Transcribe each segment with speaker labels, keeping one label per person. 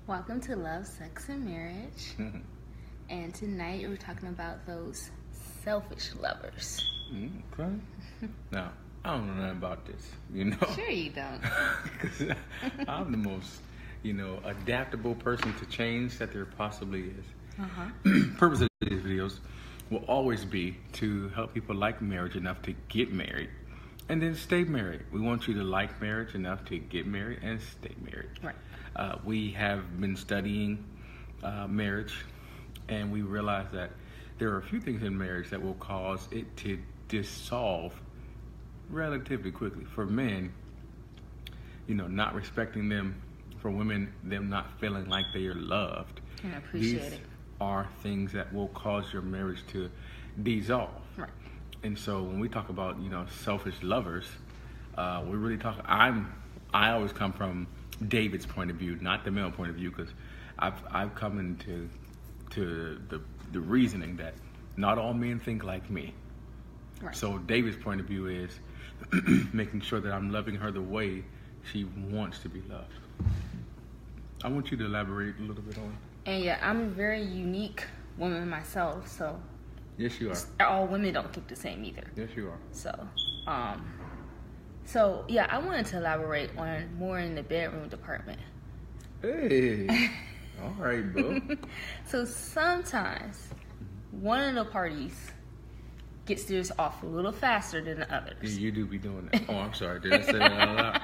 Speaker 1: Welcome to Love, Sex, and Marriage. And tonight we're talking about those selfish lovers.
Speaker 2: Okay. Now, I don't know nothing about this,
Speaker 1: Sure you don't.
Speaker 2: Because I'm the most, adaptable person to change that there possibly is. Purpose of these videos will always be to help people like marriage enough to get married and then stay married. We want you to like marriage enough to get married and stay married.
Speaker 1: Right.
Speaker 2: We have been studying marriage, and we realize that there are a few things in marriage that will cause it to dissolve relatively quickly. For men, not respecting them. For women, them not feeling like they are loved.
Speaker 1: And appreciate
Speaker 2: These
Speaker 1: it.
Speaker 2: are things that will cause your marriage to dissolve.
Speaker 1: Right.
Speaker 2: And so when we talk about, selfish lovers, we really talk. I always come from David's point of view, not the male point of view, because I've come into the reasoning that not all men think like me.
Speaker 1: Right.
Speaker 2: So David's point of view is making sure that I'm loving her the way she wants to be loved. I want you to elaborate a little bit on it.
Speaker 1: And yeah, I'm a very unique woman myself, so
Speaker 2: Yes, you are.
Speaker 1: all women don't think the same either.
Speaker 2: Yes, you are.
Speaker 1: So yeah, I wanted to elaborate on more in the bedroom department.
Speaker 2: Hey. All right, bro.
Speaker 1: So sometimes one of the parties gets theirs off a little faster than the others.
Speaker 2: Yeah, you do be doing that. Oh, I'm sorry. Did I say that out loud?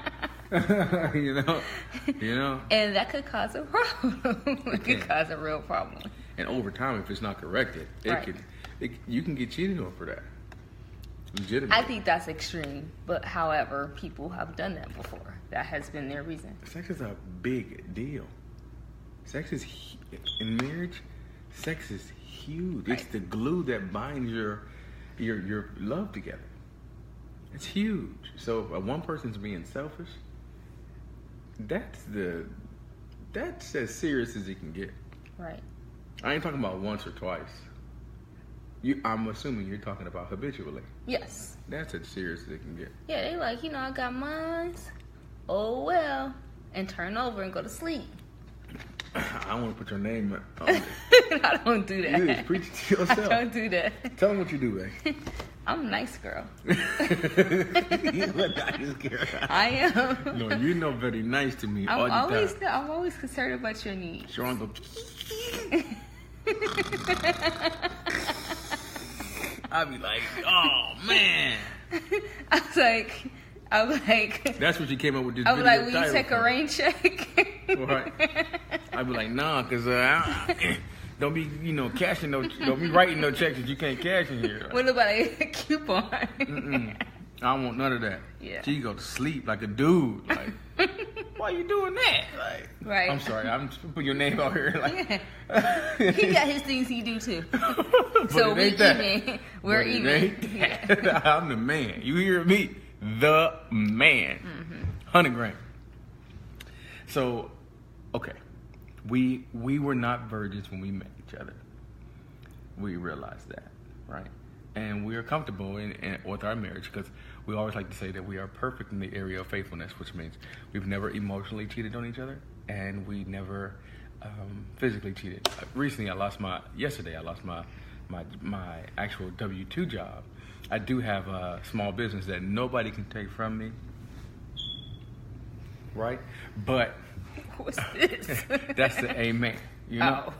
Speaker 1: And that could cause a problem. It could cause a real problem.
Speaker 2: And over time, if it's not corrected, you can get cheated on for that. Legitimate.
Speaker 1: I think that's extreme, but however, people have done that before. That has been their reason.
Speaker 2: Sex is a big deal. In marriage, sex is huge.
Speaker 1: Right.
Speaker 2: It's the glue that binds your love together. It's huge. So if one person's being selfish, that's as serious as it can get.
Speaker 1: Right.
Speaker 2: I ain't talking about once or twice. I'm assuming you're talking about habitually.
Speaker 1: Yes.
Speaker 2: That's as serious as it can get.
Speaker 1: Yeah, they like, I got mines. Oh, well. And turn over and go to sleep.
Speaker 2: I don't want to put your name on it.
Speaker 1: I don't do that.
Speaker 2: You just preach it to yourself.
Speaker 1: I don't do that.
Speaker 2: Tell them what you do, babe.
Speaker 1: I'm a nice girl.
Speaker 2: You're a nice girl.
Speaker 1: I am.
Speaker 2: No, very nice to me all the time.
Speaker 1: I'm always concerned about your needs.
Speaker 2: Sharon go. I'd be like, oh man.
Speaker 1: I was like.
Speaker 2: That's what you came up with this
Speaker 1: I was
Speaker 2: video
Speaker 1: like, will you take a rain check?
Speaker 2: Right. I'd be like, nah, cause don't be, cashing don't be writing no checks that you can't cash in here.
Speaker 1: What about a coupon?
Speaker 2: I don't want none of that.
Speaker 1: Yeah.
Speaker 2: She go to sleep like a dude. Like, why you doing that? Like,
Speaker 1: right.
Speaker 2: I'm sorry. I'm just putting your name out here. Like,
Speaker 1: he got his things he do too. So we even. We're even.
Speaker 2: Yeah. I'm the man. You hear me? The man. 100 grand. So, okay. We were not virgins when we met each other. We realized that, right? And we are comfortable with our marriage because we always like to say that we are perfect in the area of faithfulness, which means we've never emotionally cheated on each other and we never physically cheated. Recently, yesterday I lost my actual W-2 job. I do have a small business that nobody can take from me, right? But
Speaker 1: what's this?
Speaker 2: that's the amen,
Speaker 1: Oh.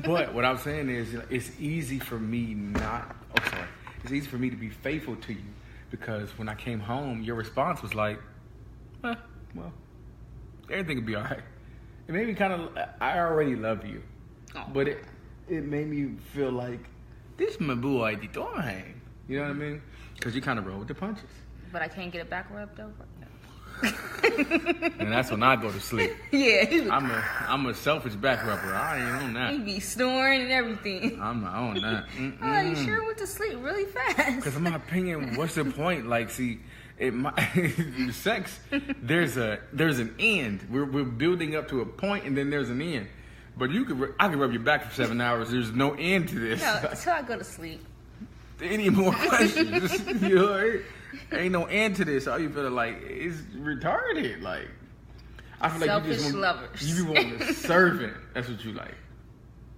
Speaker 2: But what I'm saying is, it's easy for me it's easy for me to be faithful to you because when I came home, your response was like, well, everything will be all right. It made me I already love you, but it made me feel like, this my boy, the doing. You know what I mean? Because you kind of roll with the punches.
Speaker 1: But I can't get it back rubbed over.
Speaker 2: And that's when I go to sleep.
Speaker 1: Yeah.
Speaker 2: I'm a selfish back rubber. I ain't on that.
Speaker 1: He be snoring and everything.
Speaker 2: I'm not on that.
Speaker 1: Oh, you sure went to sleep really fast.
Speaker 2: Because in my opinion, what's the point? Like, see, sex, there's an end. We're building up to a point, and then there's an end. But I can rub your back for 7 hours. There's no end to this.
Speaker 1: No, until I go to sleep.
Speaker 2: Any more questions? Ain't no end to this. All you feel like it's retarded. Like, I feel like
Speaker 1: Selfish lovers.
Speaker 2: You be wanting a servant. That's what you like.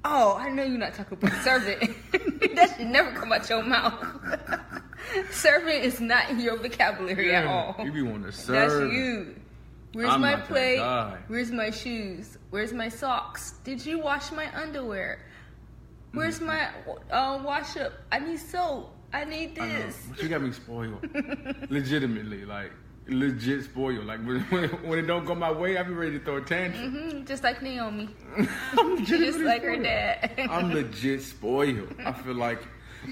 Speaker 1: Oh, I know you're not talking about servant. That should never come out your mouth. Servant is not in your vocabulary at all.
Speaker 2: You be wanting a servant.
Speaker 1: That's you. Where's
Speaker 2: I'm
Speaker 1: my
Speaker 2: not that
Speaker 1: plate?
Speaker 2: guy.
Speaker 1: Where's my shoes? Where's my socks? Did you wash my underwear? Where's my wash up? I need soap. I need
Speaker 2: I know,
Speaker 1: this.
Speaker 2: but you got me spoiled. Legitimately, like legit spoiled. Like when it don't go my way, I be ready to throw a tantrum.
Speaker 1: Just like Naomi.
Speaker 2: I'm legitimately
Speaker 1: Just like her
Speaker 2: spoiled.
Speaker 1: dad.
Speaker 2: I'm legit spoiled. I feel like,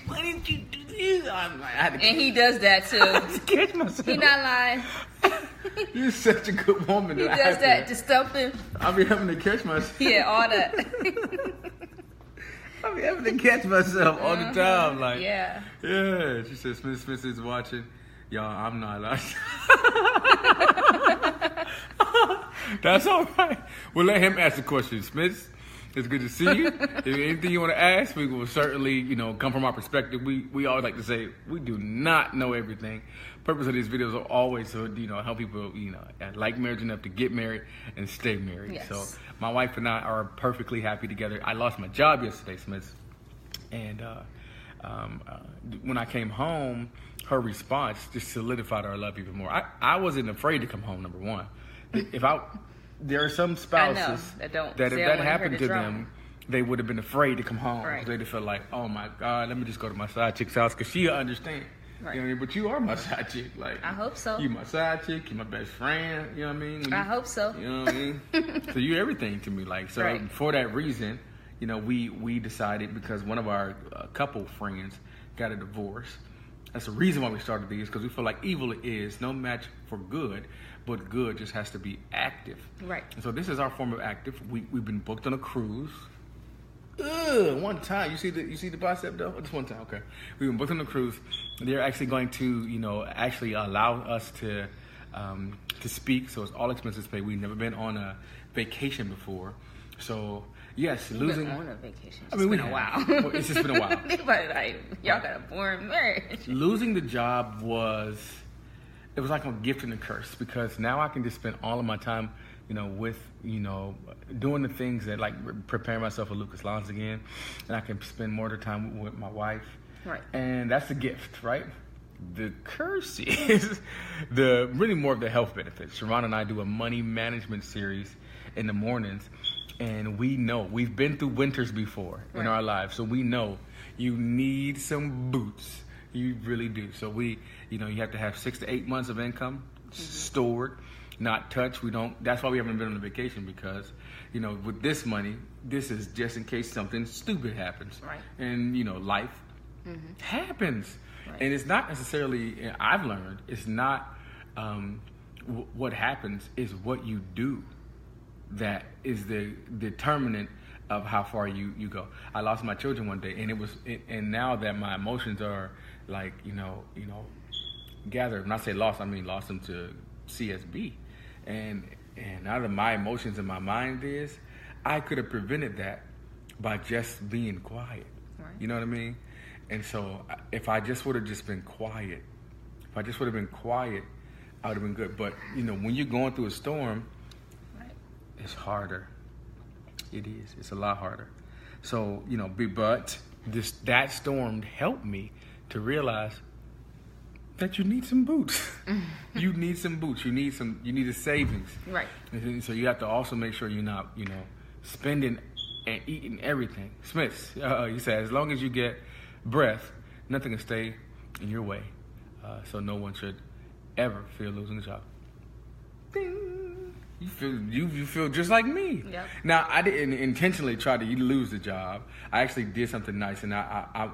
Speaker 2: why didn't you do this? I'm like, I had to
Speaker 1: And he does that too.
Speaker 2: catch myself.
Speaker 1: He not lying.
Speaker 2: You're such a good woman.
Speaker 1: He
Speaker 2: that I
Speaker 1: does
Speaker 2: have
Speaker 1: that
Speaker 2: to,
Speaker 1: to stump him.
Speaker 2: I be having to catch myself.
Speaker 1: Yeah, all that.
Speaker 2: I be having to catch myself all the time. Like,
Speaker 1: Yeah.
Speaker 2: yeah. She said, Smith is watching. Y'all, I'm not. That's all right. We'll let him ask the question. Smith, it's good to see you. If anything you want to ask, we will certainly, come from our perspective. We always like to say we do not know everything. Purpose of these videos are always to, help people, like marriage enough to get married and stay married.
Speaker 1: Yes.
Speaker 2: So my wife and I are perfectly happy together. I lost my job yesterday, Smith, and when I came home, her response just solidified our love even more. I wasn't afraid to come home. Number one, there are some spouses
Speaker 1: that don't.
Speaker 2: that if
Speaker 1: they
Speaker 2: that
Speaker 1: don't wanna
Speaker 2: happened
Speaker 1: hear
Speaker 2: to
Speaker 1: the drama.
Speaker 2: them, they would have been afraid to come home.
Speaker 1: Right.
Speaker 2: They'd have felt like, oh my God, let me just go to my side chick's house because she'll understand.
Speaker 1: Right.
Speaker 2: You know what I mean? But you are my side chick. Like,
Speaker 1: I hope so.
Speaker 2: You my side chick. You my best friend. You know what I mean? When
Speaker 1: I
Speaker 2: you-
Speaker 1: hope so.
Speaker 2: You know what I mean? So you everything to me. Like, so
Speaker 1: Right.
Speaker 2: for that reason, we decided because one of our couple friends got a divorce. That's the reason why we started these, because we feel like evil is no match for good, but good just has to be active.
Speaker 1: Right.
Speaker 2: And so this is our form of active. We've been booked on a cruise. One time. You see the bicep though? Just one time, okay. We've been booked on a cruise. They're actually going to, actually allow us to speak. So it's all expenses paid. We've never been on a vacation before. So yes,
Speaker 1: We've
Speaker 2: losing.
Speaker 1: been on a vacation.
Speaker 2: I mean,
Speaker 1: It's
Speaker 2: we
Speaker 1: been a
Speaker 2: have.
Speaker 1: while.
Speaker 2: Well, it's just been a while.
Speaker 1: Think about it. Like, y'all got a boring marriage.
Speaker 2: Losing the job was like a gift and a curse, because now I can just spend all of my time, with, doing the things that, like, preparing myself for Lucas Lawns again, and I can spend more of the time with my wife.
Speaker 1: Right.
Speaker 2: And that's the gift, right? The curse is really more of the health benefits. Sharon and I do a money management series in the mornings, and we know we've been through winters before in our lives, so we know you need some boots. You really do. So you have to have 6 to 8 months of income stored, not touched. That's why we haven't been on a vacation, because, with this money, this is just in case something stupid happens.
Speaker 1: Right.
Speaker 2: And, life happens.
Speaker 1: Right.
Speaker 2: And it's not necessarily, I've learned, it's not what happens, is what you do that is the determinant of how far you go. I lost my children one day, and now that my emotions are like, gathered. When I say lost, I mean lost them to CSB. And now that my emotions in my mind is, I could have prevented that by just being quiet.
Speaker 1: Right.
Speaker 2: You know what I mean? And so if I just would have just been quiet, I would have been good. But, when you're going through a storm, it's harder. It is. It's a lot harder. So, but that storm helped me to realize that you need some boots. You need some boots. You need a savings.
Speaker 1: Right.
Speaker 2: And so you have to also make sure you're not, spending and eating everything. Smith, he said, as long as you get breath, nothing can stay in your way. So no one should ever fear losing a job. Ding. You feel just like me.
Speaker 1: Yep.
Speaker 2: Now, I didn't intentionally try to lose the job. I actually did something nice, and I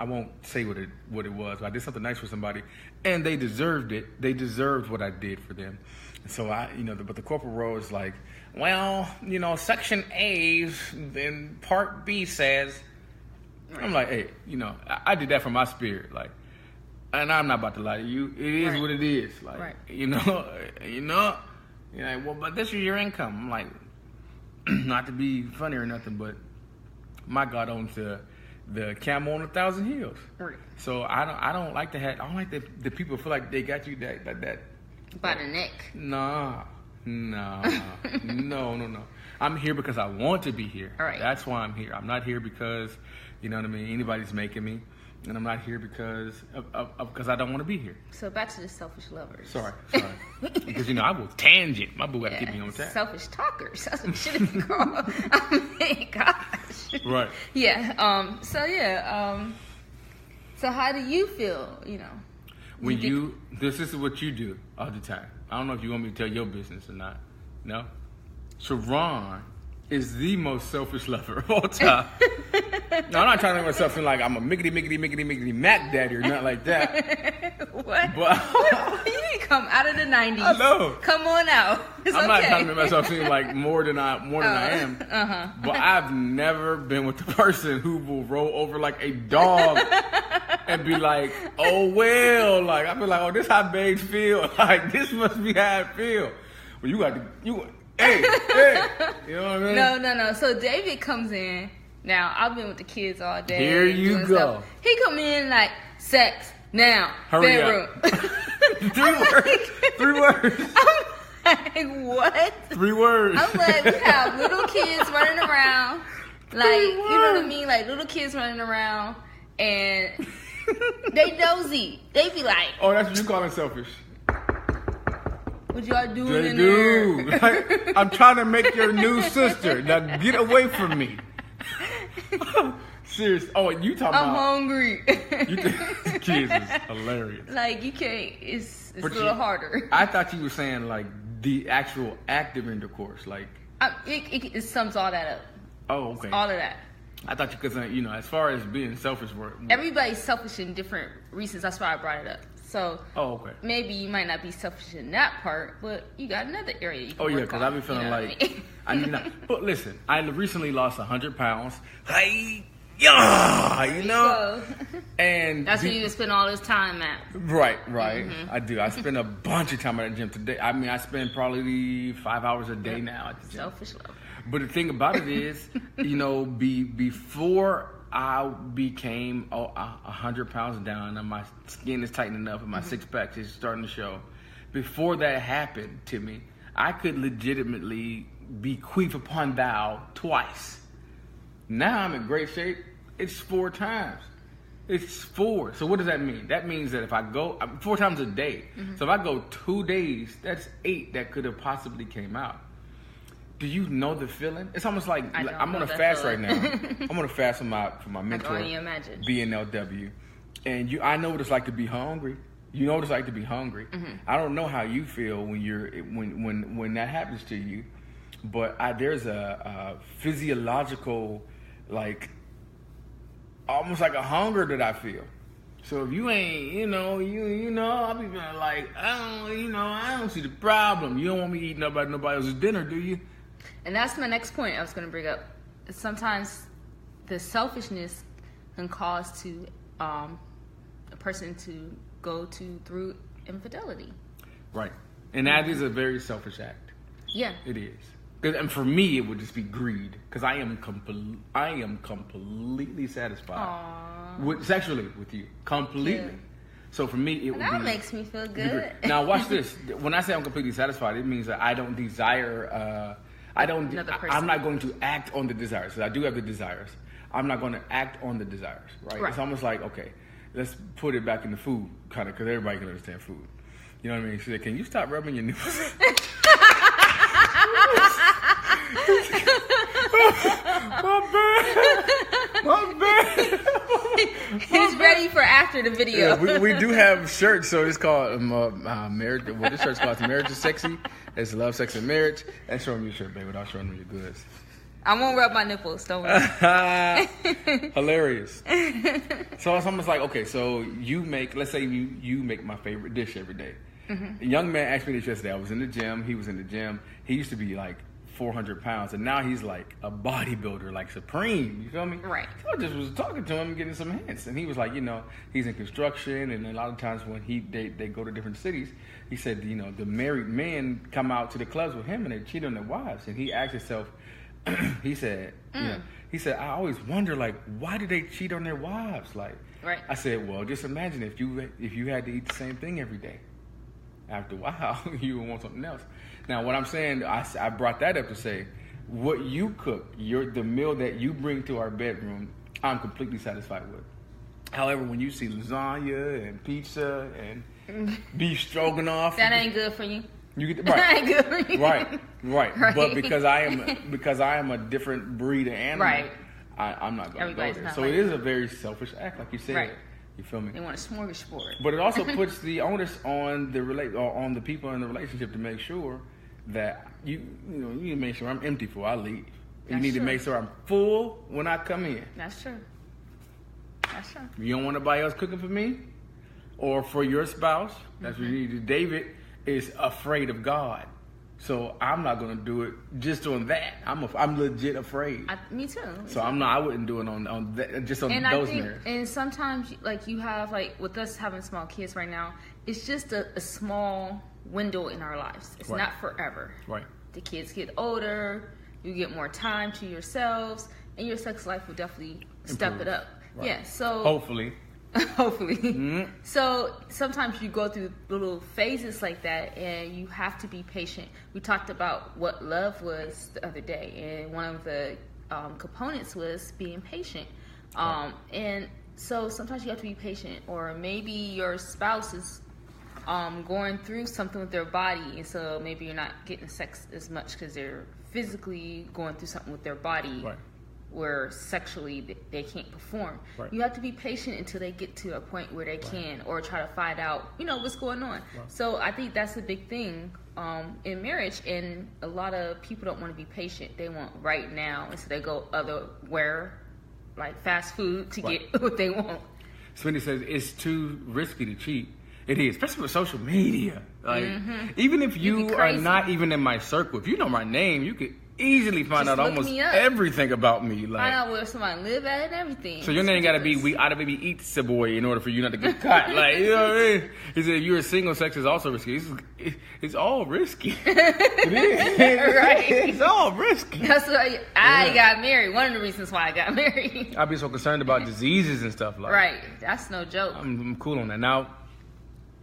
Speaker 2: won't say what it was, but I did something nice for somebody, and they deserved it. They deserved what I did for them. And so but the corporate role is like, well, Section A and Part B says. Right. I'm like, hey, I did that for my spirit, like, and I'm not about to lie to you. It is what it is, like, You're like, well, but this is your income. I'm like, not to be funny or nothing, but my God owns the camel on 1,000 hills.
Speaker 1: Right.
Speaker 2: So I don't like the people feel like they got you that
Speaker 1: by the neck.
Speaker 2: Nah. No. I'm here because I want to be here.
Speaker 1: All right.
Speaker 2: That's why I'm here. I'm not here because, you know what I mean, anybody's making me. And I'm not here because I don't want to be here.
Speaker 1: So back to the selfish lovers.
Speaker 2: Sorry. Because, I will tangent. My boo got to keep me on task.
Speaker 1: Selfish talkers. That's what shit is called. I mean, gosh.
Speaker 2: Right.
Speaker 1: Yeah. So how do you feel,
Speaker 2: When this is what you do all the time. I don't know if you want me to tell your business or not. No? Sharon is the most selfish lover of all time. No, I'm not trying to make myself feel like I'm a miggity Mac daddy or nothing like that.
Speaker 1: What?
Speaker 2: But
Speaker 1: You need to come out of the 90s.
Speaker 2: I know.
Speaker 1: Come on out. It's
Speaker 2: I'm not
Speaker 1: okay.
Speaker 2: trying to make myself seem like more than I am. But I've never been with the person who will roll over like a dog and be like, oh well, like I feel like, oh, this how babes feel. Like this must be how I feel. Well, you got to hey, you know what I mean?
Speaker 1: No. So David comes in. Now, I've been with the kids all day.
Speaker 2: Here you go.
Speaker 1: Stuff. He come in like, sex, now,
Speaker 2: Hurry
Speaker 1: bedroom.
Speaker 2: Up. 3 words.
Speaker 1: I'm like, what?
Speaker 2: 3 words.
Speaker 1: I'm like, we have little kids running around. Like, you know what I mean? Like, little kids running around. And they nosy. They be like,
Speaker 2: oh, that's what you calling selfish.
Speaker 1: what y'all doing
Speaker 2: They
Speaker 1: in
Speaker 2: do.
Speaker 1: there?
Speaker 2: Like, I'm trying to make your new sister. Now get away from me. Serious. Oh, you talking
Speaker 1: I'm
Speaker 2: about?
Speaker 1: hungry.
Speaker 2: Kids is hilarious.
Speaker 1: Like, you can't, it's a
Speaker 2: But
Speaker 1: little harder.
Speaker 2: I thought you were saying like the actual active intercourse. Like,
Speaker 1: It sums all that up.
Speaker 2: oh, okay.
Speaker 1: All of that.
Speaker 2: I thought you could say, as far as being selfish,
Speaker 1: Everybody's selfish in different reasons. That's why I brought it up. So
Speaker 2: oh, okay.
Speaker 1: maybe you might not be selfish in that part, but you got another area you can
Speaker 2: Oh yeah,
Speaker 1: work
Speaker 2: because
Speaker 1: on,
Speaker 2: I've been feeling
Speaker 1: you know what
Speaker 2: like
Speaker 1: I mean?
Speaker 2: I need not. But listen, I recently lost 100 pounds. Hey, yeah,
Speaker 1: There you go.
Speaker 2: and
Speaker 1: That's where you can spend all this time at.
Speaker 2: Right. I do. I spend a bunch of time at the gym today. I mean, I spend probably 5 hours a day now at the gym.
Speaker 1: Selfish love.
Speaker 2: But the thing about it is, before I became 100 pounds down and my skin is tightening up and my six pack is starting to show, before that happened to me, I could legitimately bequeath upon thou twice. Now I'm in great shape. It's 4 times. It's 4. So what does that mean? That means that if I go 4 times a day, so if I go 2 days, that's 8 that could have possibly came out. Do you know the feeling? It's almost like I'm on a fast right now. I'm on a fast for my mentor,
Speaker 1: I can only imagine.
Speaker 2: BNLW, and I know what it's like to be hungry. You know what it's like to be hungry. I don't know how you feel when that happens to you, but there's a physiological, like almost like a hunger that I feel. So if you ain't, I'll be feeling like I don't see the problem. You don't want me eating nobody else's dinner, do you?
Speaker 1: And that's my next point I was going to bring up. Sometimes the selfishness can cause a person to go through infidelity.
Speaker 2: Right. And that is a very selfish act.
Speaker 1: Yeah.
Speaker 2: It is. And for me, it would just be greed. Because I am completely satisfied sexually with you. Completely. Yeah. So for me, it would be...
Speaker 1: That makes me feel good.
Speaker 2: Now watch this. When I say I'm completely satisfied, it means that I don't desire... I'm not going to act on the desires. So I do have the desires. I'm not going to act on the desires, right? It's almost like, okay, let's put it back in the food, kind of, because everybody can understand food. You know what I mean? She said, can you stop rubbing your nipples? My bad.
Speaker 1: He's ready for after the video.
Speaker 2: Yeah, we do have shirts, so it's called Marriage. Well, this shirt's called Marriage is Sexy. It's Love, Sex, and Marriage. And show me your shirt, baby, without showing me your goods.
Speaker 1: I won't rub my nipples, don't worry.
Speaker 2: Hilarious. So it's almost like, okay, so let's say you make my favorite dish every day. A young man asked me this yesterday. I was in the gym. He was in the gym. He used to be like 400 pounds, and now he's like a bodybuilder, like Supreme. You feel me?
Speaker 1: Right.
Speaker 2: So I just was talking to him, getting some hints, and he was like, he's in construction, and a lot of times when they go to different cities, he said, the married men come out to the clubs with him, and they cheat on their wives, and he asked himself, he said, I always wonder, like, why do they cheat on their wives? Like,
Speaker 1: right.
Speaker 2: I said, well, just imagine if you had to eat the same thing every day. after a while, you will want something else. Now, what I'm saying, I brought that up to say, what you cook, the meal that you bring to our bedroom, I'm completely satisfied with. However, when you see lasagna and pizza and beef stroganoff,
Speaker 1: that ain't good for you.
Speaker 2: You get
Speaker 1: That ain't good for you.
Speaker 2: Right. But because I am a different breed of animal,
Speaker 1: right.
Speaker 2: I'm not going to go there. So
Speaker 1: like
Speaker 2: it is a very selfish act, like you said.
Speaker 1: Right.
Speaker 2: You feel me?
Speaker 1: They want a smorgasbord.
Speaker 2: But it also puts the onus on on the people in the relationship to make sure that you need to make sure I'm empty before I leave. You need to make sure I'm full when I come in.
Speaker 1: That's true. That's true.
Speaker 2: You don't want nobody else cooking for me or for your spouse. That's what you need to do. David is afraid of God. So I'm not going to do it just on that. I'm legit afraid.
Speaker 1: Me too.
Speaker 2: So I wouldn't do it on that, just on those nerves.
Speaker 1: And sometimes like you have like with us having small kids right now, it's just a small window in our lives. It's not forever.
Speaker 2: Right.
Speaker 1: The kids get older, you get more time to yourselves, and your sex life will definitely step it up. Right. Yeah. So
Speaker 2: hopefully.
Speaker 1: Mm-hmm. So sometimes you go through little phases like that, and you have to be patient. We talked about what love was the other day, and one of the components was being patient. And so sometimes you have to be patient, or maybe your spouse is going through something with their body, and so maybe you're not getting sex as much because they're physically going through something with their body.
Speaker 2: Right.
Speaker 1: Where sexually they can't perform. Right. You have to be patient until they get to a point where they can, or try to find out, what's going on. Right. So I think that's a big thing in marriage, and a lot of people don't want to be patient. They want right now, and so they go otherwhere, like fast food, to get what they want.
Speaker 2: Smitty says it's too risky to cheat. It is, especially with social media. Like, even if you are not even in my circle, if you know my name, you could easily find out almost everything about me. Like,
Speaker 1: find out where somebody live at and everything.
Speaker 2: So your name got to be We Oughta Baby Eats a Boy in order for you not to get caught. Like, you know what I mean? He said if you're single, sex is also risky. It's all risky. It is.
Speaker 1: Right.
Speaker 2: It's all risky.
Speaker 1: That's why I got married. One of the reasons why I got married.
Speaker 2: I'd be so concerned about diseases and stuff like.
Speaker 1: Right. That's no joke.
Speaker 2: I'm cool on that now.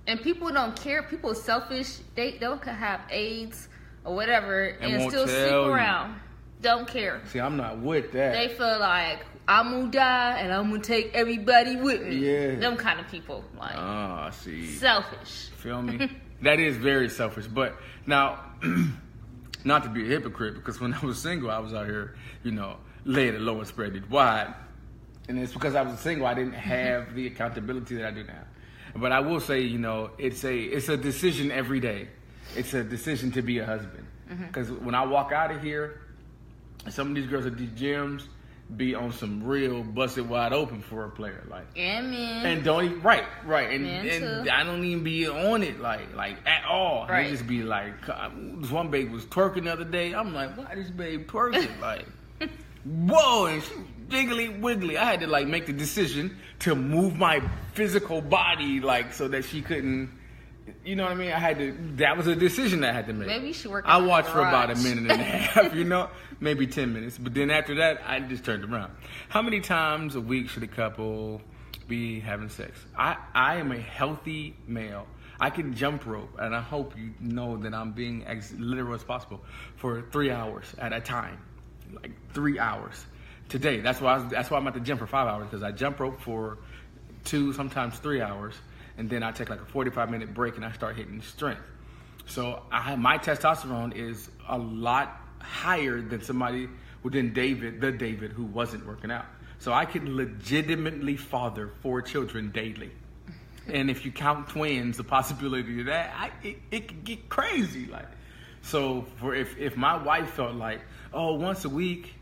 Speaker 1: And people don't care. People are selfish. They don't have AIDS or whatever and still sleep around. Don't care.
Speaker 2: See, I'm not with that.
Speaker 1: They feel like I'm gonna die and I'm gonna take everybody with me.
Speaker 2: Yeah.
Speaker 1: Them kind of people. Like,
Speaker 2: I see.
Speaker 1: Selfish.
Speaker 2: Feel me? That is very selfish. But now, not to be a hypocrite, because when I was single, I was out here, laying it low and spread it wide. And it's because I was single, I didn't have the accountability that I do now. But I will say, it's a decision every day. It's a decision to be a husband. Because when I walk out of here, some of these girls at these gyms be on some real busted wide open for a player, like.
Speaker 1: And men.
Speaker 2: And don't even, right, and I don't even be on it like at all.
Speaker 1: Right.
Speaker 2: They just be like, this one babe was twerking the other day. I'm like, why this babe twerking? Like, whoa, and she jiggly wiggly. I had to make the decision to move my physical body so that she couldn't. You know what I mean? That was a decision I had to make.
Speaker 1: Maybe you should work.
Speaker 2: I watched for about a minute and a half, maybe 10 minutes. But then after that, I just turned around. How many times a week should a couple be having sex? I am a healthy male. I can jump rope, and I hope you know that I'm being as literal as possible for 3 hours at a time, 3 hours. Today, that's why I'm at the gym for 5 hours, because I jump rope for 2, sometimes 3 hours. And then I take a 45-minute break and I start hitting strength. So my testosterone is a lot higher than David who wasn't working out. So I can legitimately father 4 children daily. And if you count twins, the possibility of that, it could get crazy. So if my wife felt once a week.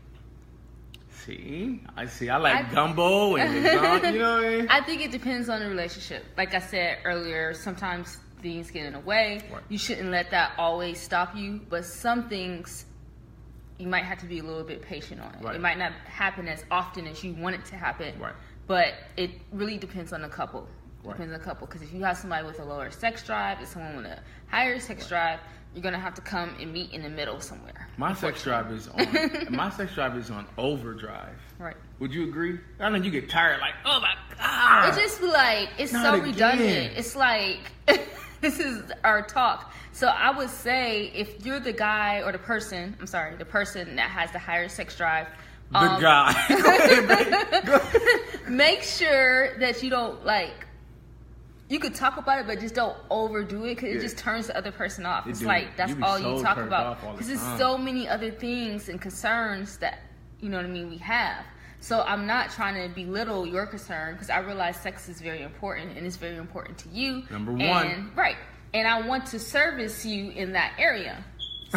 Speaker 2: I like gumbo and lasagna, you know what I mean?
Speaker 1: I think it depends on the relationship. Like I said earlier, sometimes things get in the way. Right. You shouldn't let that always stop you. But some things, you might have to be a little bit patient on it. Right. It might not happen as often as you want it to happen. Right. But it really depends on the couple. Depends on the couple. Because if you have somebody with a lower sex drive and someone with a higher sex drive, you're gonna have to come and meet in the middle somewhere.
Speaker 2: My sex drive is on overdrive.
Speaker 1: Right.
Speaker 2: Would you agree? I know you get tired, oh my god.
Speaker 1: It's just it's so redundant. It's This is our talk. So I would say if you're the guy or the person that has the higher sex drive,
Speaker 2: the guy. Go ahead, babe. Go ahead.
Speaker 1: Make sure that you don't you could talk about it, but just don't overdo it because it just turns the other person off. It's like that's all you talk about because there's so many other things and concerns that you know what I mean we have. So I'm not trying to belittle your concern because I realize sex is very important and it's very important to you.
Speaker 2: Number one.
Speaker 1: And, right. And I want to service you in that area.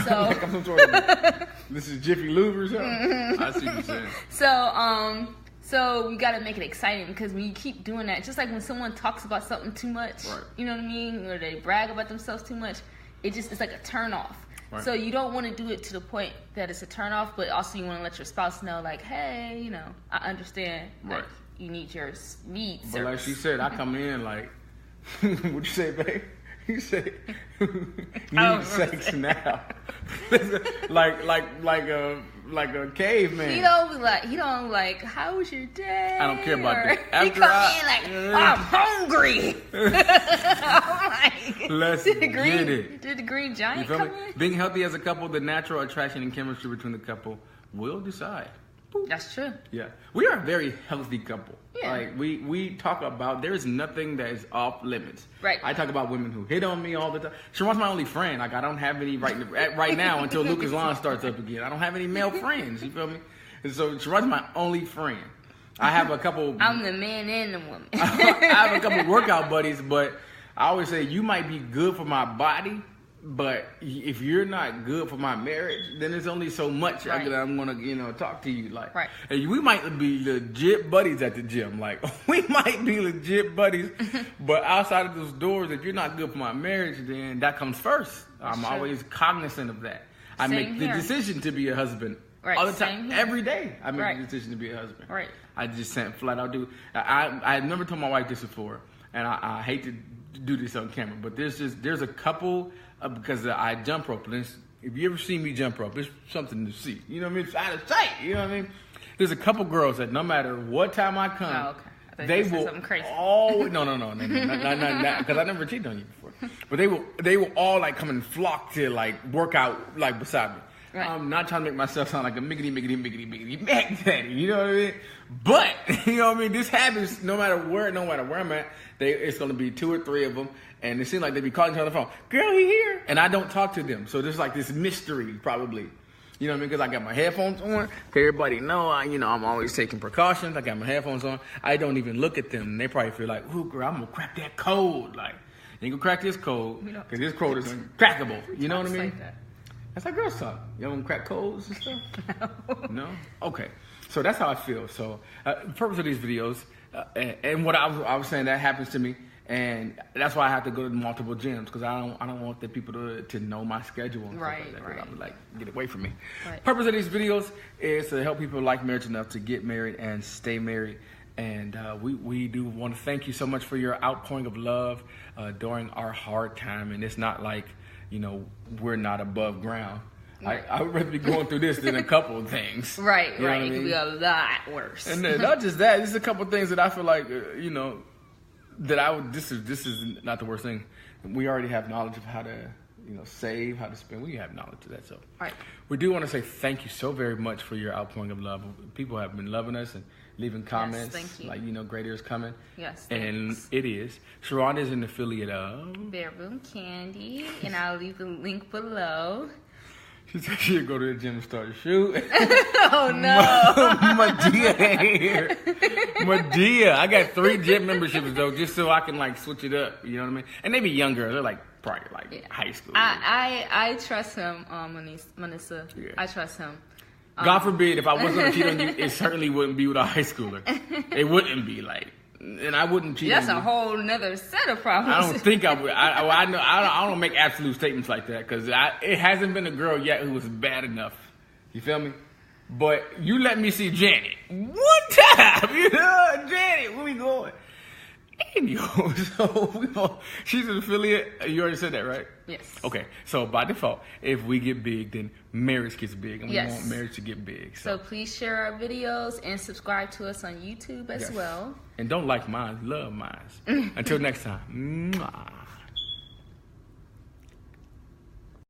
Speaker 1: So
Speaker 2: like I'm some sort of, this is Jiffy Lube or something. Mm-hmm. I see what you're saying.
Speaker 1: So we got to make it exciting because when you keep doing that, just like when someone talks about something too much, right. You know what I mean, or they brag about themselves too much, it's like a turn off. Right. So you don't want to do it to the point that it's a turn off, but also you want to let your spouse know, like, hey, you know, I understand that you need your needs.
Speaker 2: But like she said, I come in like, what'd you say, babe? You say, need sex now. like a caveman.
Speaker 1: He don't like, how was your day?
Speaker 2: I don't care about that.
Speaker 1: He come in like, I'm hungry. I'm like,
Speaker 2: let's get it.
Speaker 1: Did the green giant come in?
Speaker 2: Being healthy as a couple, the natural attraction and chemistry between the couple will decide.
Speaker 1: That's true.
Speaker 2: Yeah. We are a very healthy couple.
Speaker 1: Yeah.
Speaker 2: Like we talk about, there is nothing that is off limits.
Speaker 1: Right.
Speaker 2: I talk about women who hit on me all the time. Sharon's my only friend. Like I don't have any right now until Lucas Lawn starts up again. I don't have any male friends. You feel me? And so Sharon's my only friend. I have a couple.
Speaker 1: I'm the man and the woman.
Speaker 2: I have a couple workout buddies, but I always say you might be good for my body, but if you're not good for my marriage, then there's only so much that I'm gonna, talk to you like.
Speaker 1: Right.
Speaker 2: And we might be legit buddies at the gym. Like we might be legit buddies, but outside of those doors, if you're not good for my marriage, then that comes first. I'm always cognizant of that. I make the decision to be a husband all the time, every day. I make the decision to be a husband.
Speaker 1: Right.
Speaker 2: I just flat out do. I never told my wife this before, and I hate to do this on camera, but there's a couple. Because I jump rope, and if you ever see me jump rope, it's something to see. You know what I mean? It's out of sight. You know what I mean? There's a couple girls that no matter what time I come, they will all not because I never cheated on you before. But they will all like come and flock to like work out like beside me. Right. I'm not trying to make myself sound like a miggity Mac Daddy. You know what I mean? But you know what I mean? This happens no matter where I'm at. It's going to be 2 or 3 of them. And it seems like they be calling each other on the phone. Girl, he here. And I don't talk to them. So there's like this mystery probably. You know what I mean? Because I got my headphones on. Everybody know, I'm always taking precautions. I got my headphones on. I don't even look at them. And they probably feel like, ooh, girl, I'm going to crack that code. Like, you ain't going to crack this code. Because this code is uncrackable. You know what I mean?
Speaker 1: Like that.
Speaker 2: That's how girls talk. You don't crack codes and stuff? No? Okay. So that's how I feel. So the purpose of these videos, and what I was saying, that happens to me. And that's why I have to go to multiple gyms because I don't want the people to know my schedule and stuff like that. Right. I'll be like, get away from me. Right. Purpose of these videos is to help people like marriage enough to get married and stay married. And we do want to thank you so much for your outpouring of love during our hard time. And it's not like, we're not above ground. Right. I would rather be going through this than a couple of things.
Speaker 1: Right. It could be a lot worse.
Speaker 2: And then not just that, there's a couple of things that I feel like, that this is not the worst thing. We already have knowledge of how to, save, how to spend. We have knowledge of that. So we do want to say thank you so very much for your outpouring of love. People have been loving us and leaving comments.
Speaker 1: Yes, thank you.
Speaker 2: Like, greater is coming.
Speaker 1: Yes,
Speaker 2: and it is. Sharon is an affiliate of
Speaker 1: Bedroom Candy, and I'll leave the link below.
Speaker 2: She said she'll go to the gym and start a shoot.
Speaker 1: Oh, no.
Speaker 2: Madea ain't here. Madea. I got 3 gym memberships, though, just so I can, switch it up. You know what I mean? And they be younger. They're, probably, high school.
Speaker 1: I trust him, Manissa. Yeah. I trust him.
Speaker 2: God forbid, if I was going to cheat on you, it certainly wouldn't be with a high schooler. It wouldn't be, and I wouldn't cheat on you.
Speaker 1: That's a whole nother set of problems.
Speaker 2: I don't think I would. I don't make absolute statements like that because it hasn't been a girl yet who was bad enough. You feel me? But you let me see Janet one time. Janet, where we going? So she's an affiliate. You already said that, right?
Speaker 1: Yes.
Speaker 2: Okay. So by default, if we get big, then marriage gets big, and we want marriage to get big.
Speaker 1: So please share our videos and subscribe to us on YouTube as well.
Speaker 2: And don't like mine, love mine. Until next time. Mwah.